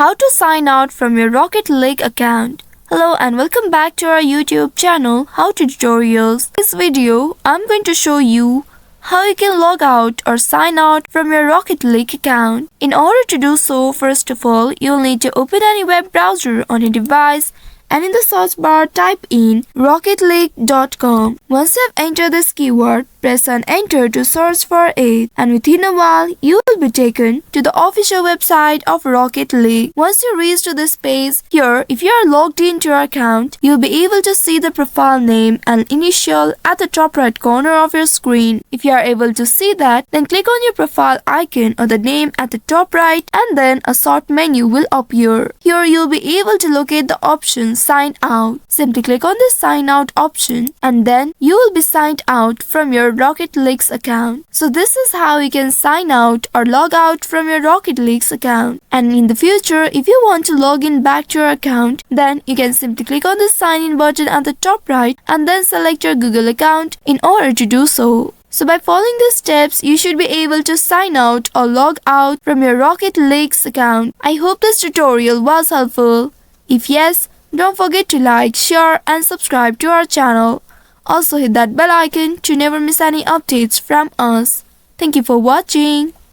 How to sign out from your Rocket League account. Hello and welcome back to our YouTube channel How to Tutorials. In this video, I'm going to show you how you can log out or sign out from your Rocket League account. In order to do so, first of all, you'll need to open any web browser on your device and in the search bar type in rocketleague.com. Once you have entered this keyword, press on enter to search for it, and within a while you will be taken to the official website of Rocket League. Once you reach to this page, here if you are logged into your account, you'll be able to see the profile name and initial at the top right corner of your screen. If you are able to see that, then click on your profile icon or the name at the top right, and then a sort menu will appear. Here you'll be able to locate the option sign out. Simply click on the sign out option and then you will be signed out from your Rocket League's account. So this is how you can sign out or log out from your Rocket League's account. And in the future, if you want to log in back to your account, then you can simply click on the sign in button at the top right and then select your Google account in order to do so. So by following these steps, you should be able to sign out or log out from your Rocket League's account. I hope this tutorial was helpful. If yes, don't forget to like, share and subscribe to our channel. Also hit that bell icon to never miss any updates from us. Thank you for watching.